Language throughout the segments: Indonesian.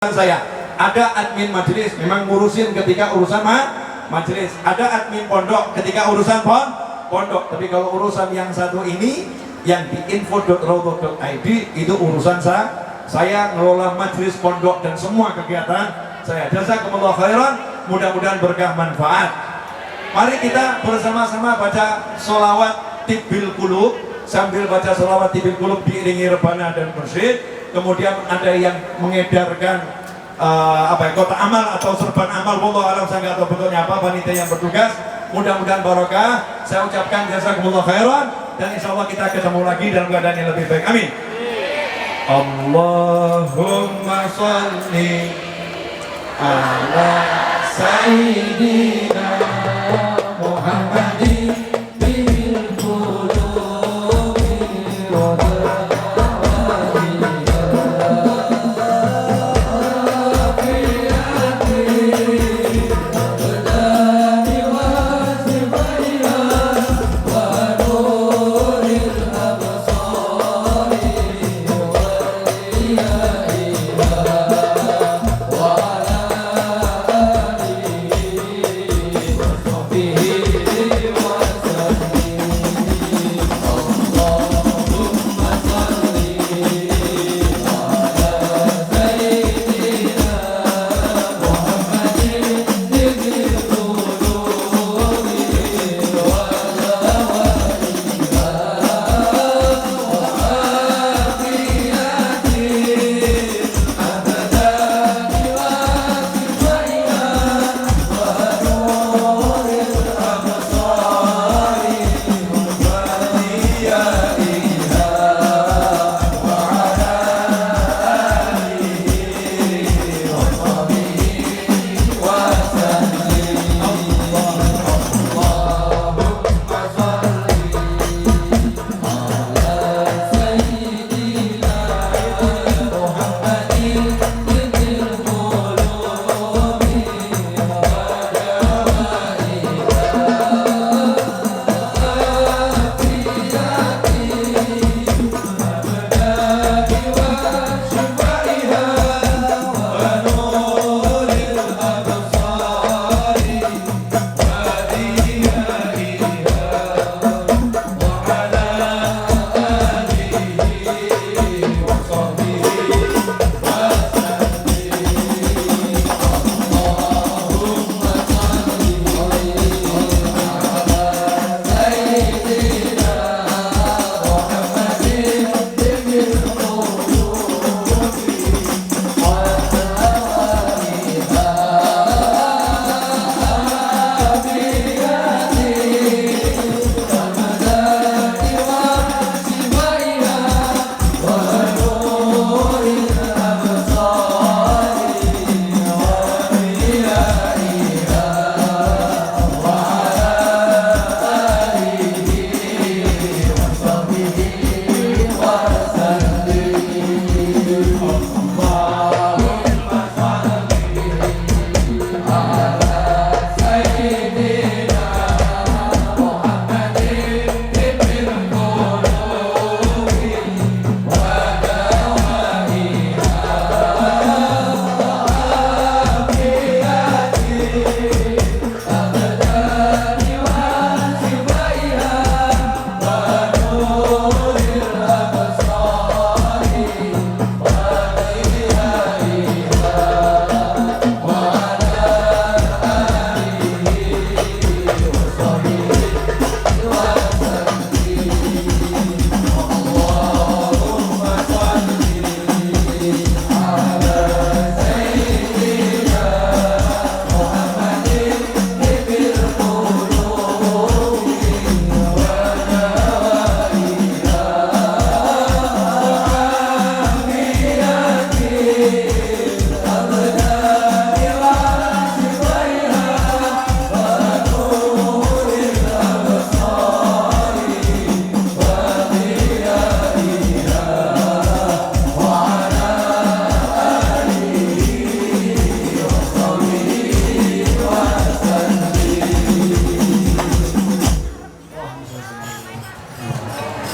Saya ada admin majelis memang ngurusin ketika urusan majelis, ada admin pondok ketika urusan pondok, tapi kalau urusan yang satu ini yang di info.rawdoh.id itu urusan saya ngelola majelis pondok dan semua kegiatan saya. Jazakumullah khairan, mudah-mudahan berkah manfaat. Mari kita bersama-sama baca sholawat Tibbil Qulub, sambil baca sholawat Tibbil Qulub diiringi rebana dan mursyid. Kemudian ada yang mengedarkan kotak amal atau serban amal, wallahu alam saya nggak tahu bentuknya apa, panitia yang bertugas. Mudah-mudahan barokah. Saya ucapkan jazakumullah khairan dan insya Allah kita ketemu lagi dalam keadaan yang lebih baik. Amin. Allahumma sholli ala sayyidina Muhammadin.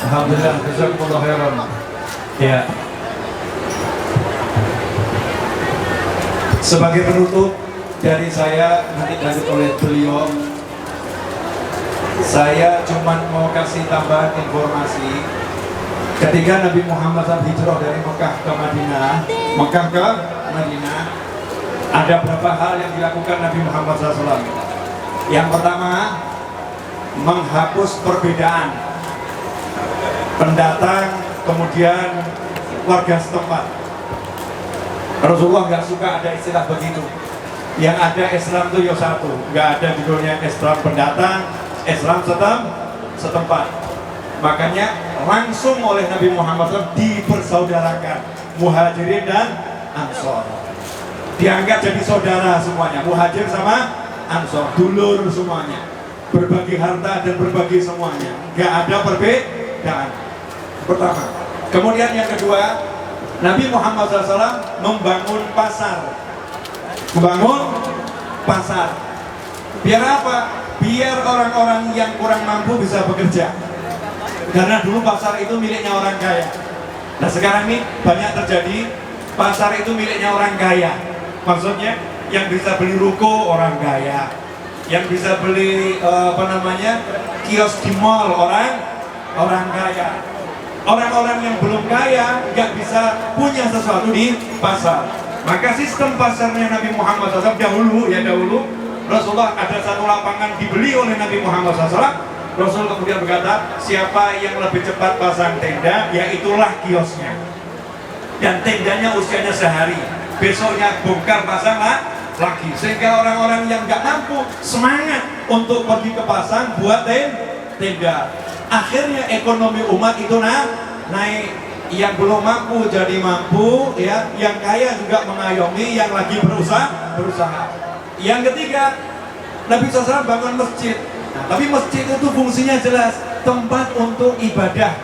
Alhamdulillah, jazakumullah khairan. Ya. Sebagai penutup dari saya, nanti dilanjut oleh beliau, saya cuma mau kasih tambahan informasi. Ketika Nabi Muhammad SAW hijrah dari Mekah ke Madinah, ada beberapa hal yang dilakukan Nabi Muhammad SAW. Yang pertama, menghapus perbedaan pendatang, kemudian warga setempat. Rasulullah nggak suka ada istilah begitu. Yang ada Islam itu ya satu, nggak ada judulnya Islam pendatang, Islam setempat. Makanya langsung oleh Nabi Muhammad SAW dipersaudarakan Muhajirin dan Ansor. Dianggap jadi saudara semuanya, Muhajir sama Ansor, dulur semuanya, berbagi harta dan berbagi semuanya, nggak ada perbedaan. Pertama. Kemudian yang kedua, Nabi Muhammad SAW membangun pasar. Biar apa? Biar orang-orang yang kurang mampu bisa bekerja. Karena dulu pasar itu miliknya orang kaya. Nah sekarang ini banyak terjadi pasar itu miliknya orang kaya. Maksudnya yang bisa beli ruko orang kaya, yang bisa beli kios di mall orang kaya. Orang-orang yang belum kaya nggak bisa punya sesuatu di pasar. Maka sistem pasarnya Nabi Muhammad SAW dahulu Rasulullah ada satu lapangan dibeli oleh Nabi Muhammad SAW. Rasul kemudian berkata, siapa yang lebih cepat pasang tenda, ya itulah kiosnya. Dan tendanya usianya sehari, besoknya bongkar pasang lagi. Sehingga orang-orang yang nggak mampu semangat untuk pergi ke pasar buat tenda. Akhirnya ekonomi umat itu naik. Yang belum mampu jadi mampu, ya. Yang kaya juga mengayomi yang lagi berusaha. Yang ketiga, Nabi SAW bangun masjid. Nah, tapi masjid itu fungsinya jelas, tempat untuk ibadah,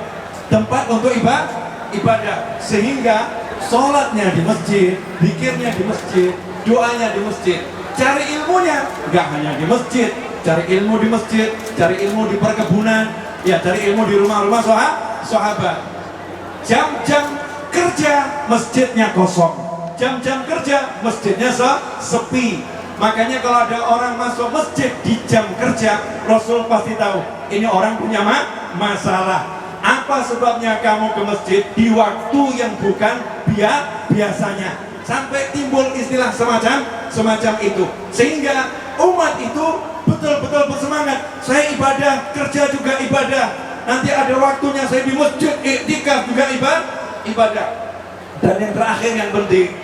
sehingga sholatnya di masjid, zikirnya di masjid, doanya di masjid, cari ilmunya nggak hanya di masjid, cari ilmu di masjid, cari ilmu di perkebunan, ya cari ilmu di rumah-rumah sahabat. Jam-jam kerja masjidnya kosong, jam-jam kerja masjidnya sepi. Makanya kalau ada orang masuk masjid di jam kerja, Rasul pasti tahu ini orang punya masalah. Apa sebabnya kamu ke masjid di waktu yang bukan biasanya? Sampai timbul istilah semacam itu. Sehingga umat itu betul-betul bersemangat. Saya ibadah, kerja juga ibadah. Nanti ada waktunya saya di masjid, iktikaf juga ibadah. Dan yang terakhir yang penting,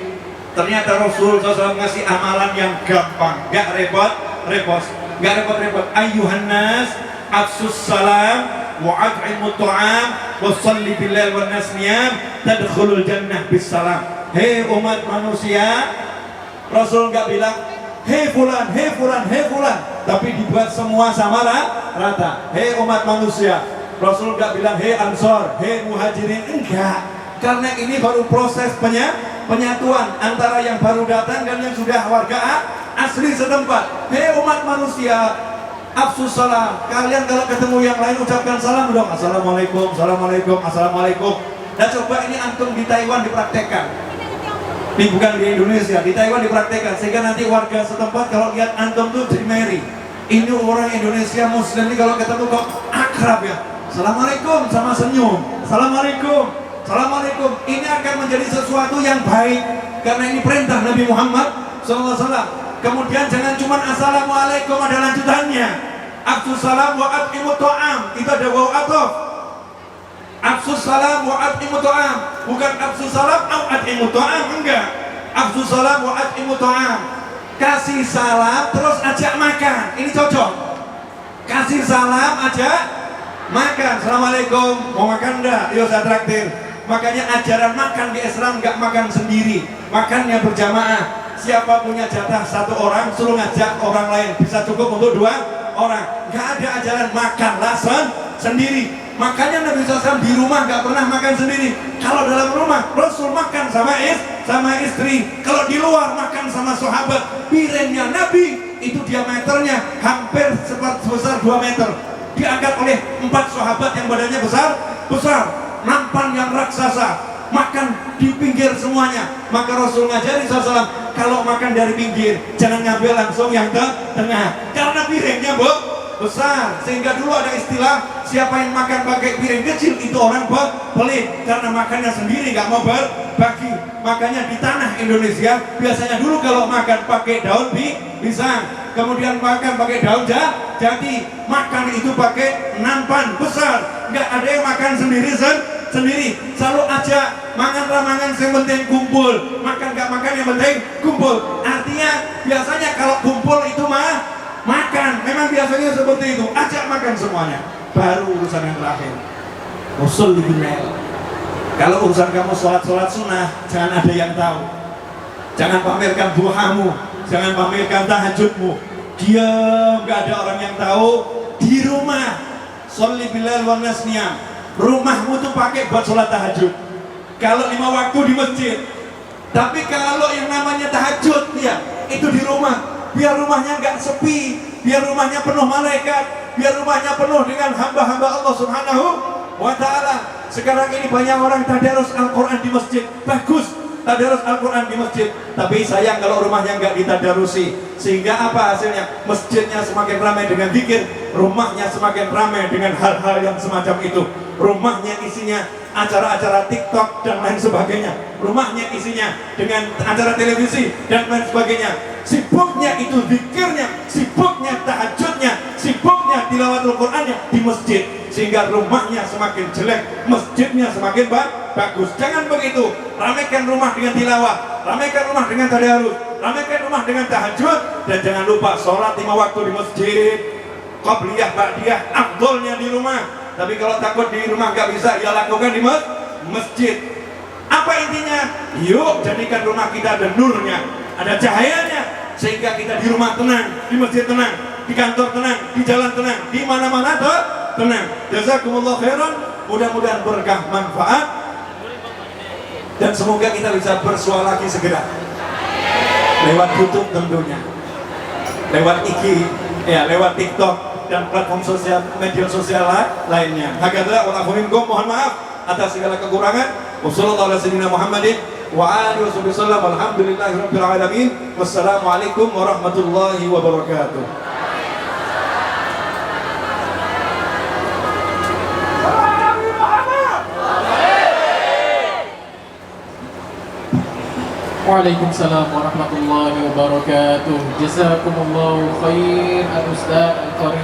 ternyata Rasul SAW ngasih amalan yang gampang, gak repot-repot. Ayyuhan nas, afsus salam, wa at'imut ta'am, wa salli billail wa nas niyam, tadkhulul jannah bis salam. Hei umat manusia, Rasul gak bilang, hei fulan, tapi dibuat semua sama rata. Hei umat manusia, Rasul gak bilang, hei Ansor, hei Muhajirin, enggak. Karena ini baru proses penyatuan antara yang baru datang dan yang sudah warga asli setempat. Hei umat manusia, afsus salam. Kalian kalau ketemu yang lain ucapkan salam dong. Assalamualaikum. Nah coba ini antum di Taiwan dipraktekkan. Ini bukan di Indonesia, di Taiwan dipraktekkan. Sehingga nanti warga setempat kalau lihat antum tuh jadi meri. Ini orang Indonesia Muslim ini kalau ketemu kok akrab ya. Assalamualaikum sama senyum. Assalamualaikum. Ini akan menjadi sesuatu yang baik karena ini perintah Nabi Muhammad SAW. Kemudian jangan cuma assalamualaikum, ada lanjutannya. Afsus salam wa at'imut ta'am. Itu ada waw ataf. Afsus salam wa at'imut ta'am. Bukan afsus salam au at'imut ta'am, enggak. Afsus salam wa at'imut ta'am. Kasih salam terus ajak makan. Ini cocok. Kasih salam ajak makan. Assalamualaikum, mau makan enggak? Yuk saya traktir. Makanya ajaran makan di Islam nggak makan sendiri, makannya berjamaah. Siapa punya jatah satu orang, suruh ngajak orang lain, bisa cukup untuk 2 orang. Nggak ada ajaran makanlah sendiri. Makanya Nabi SAW di rumah nggak pernah makan sendiri. Kalau dalam rumah, Rasul makan sama istri. Kalau di luar makan sama sahabat. Piringnya Nabi itu diameternya hampir sebesar 2 meter. Diangkat oleh 4 sahabat yang badannya besar. Nampan yang raksasa, makan di pinggir semuanya. Maka Rasul ngajari SAW, kalau makan dari pinggir jangan ngambil langsung yang tengah, karena piringnya besar. Sehingga dulu ada istilah, siapa yang makan pakai piring kecil itu orang pelit, karena makannya sendiri nggak mau berbagi. Makanya di tanah Indonesia biasanya dulu kalau makan pakai daun pisang, kemudian makan pakai daun jati, makan itu pakai nampan besar. Nggak ada yang makan sendiri, selalu ajak mangan ramangan yang penting kumpul, makan nggak makan yang penting kumpul. Artinya biasanya kalau kumpul itu makan, memang biasanya seperti itu, ajak makan semuanya. Baru urusan yang terakhir, usul dibilang, kalau urusan kamu sholat sunnah, jangan ada yang tahu, jangan pamerkan duhamu, jangan pamerkan tahajudmu, diam, nggak ada orang yang tahu. Di rumah sholli bilal wan nas niyam, rumahmu tuh pakai buat sholat tahajud. Kalau 5 waktu di masjid, tapi kalau yang namanya tahajud ya itu di rumah. Biar rumahnya nggak sepi, biar rumahnya penuh malaikat, biar rumahnya penuh dengan hamba-hamba Allah Subhanahu wa Ta'ala. Sekarang ini banyak orang tadarus Al-Quran di masjid, bagus tadarus Al-Quran di masjid, tapi sayang kalau rumahnya nggak ditadarusi. Sehingga apa hasilnya? Masjidnya semakin ramai dengan zikir, rumahnya semakin ramai dengan hal-hal yang semacam itu. Rumahnya isinya acara-acara TikTok dan lain sebagainya, rumahnya isinya dengan acara televisi dan lain sebagainya. Sibuknya itu zikirnya, sibuknya tahajudnya, sibuknya tilawatul Qur'annya di masjid, sehingga rumahnya semakin jelek, masjidnya semakin bagus. Jangan begitu. Ramaikan rumah dengan tilawah, ramaikan rumah dengan tadarus, ramaikan rumah dengan tahajud, dan jangan lupa sholat 5 waktu di masjid. Qabliyah, ba'diyah, afdolnya di rumah. Tapi kalau takut di rumah nggak bisa, ya lakukan di masjid. Apa intinya? Yuk jadikan rumah kita ada nurnya, ada cahayanya, sehingga kita di rumah tenang, di masjid tenang, di kantor tenang, di jalan tenang, di mana-mana tenang. Jazakumullah khairan. Mudah-mudahan berkah manfaat, dan semoga kita bisa bersua lagi segera lewat YouTube tentunya, lewat IG, ya lewat TikTok dan platform sosial, media sosial lainnya. Hakadha wa minkum, mohon maaf atas segala kekurangan. Wassallallahu ala sayyidina Muhammadin wa alihi wasallam. Alhamdulillahirabbil alamin. Wassalamualaikum warahmatullahi wabarakatuh. Waalaikumsalam warahmatullahi wabarakatuh. Jazakumullahu khair al-Ustaz Al-Karim.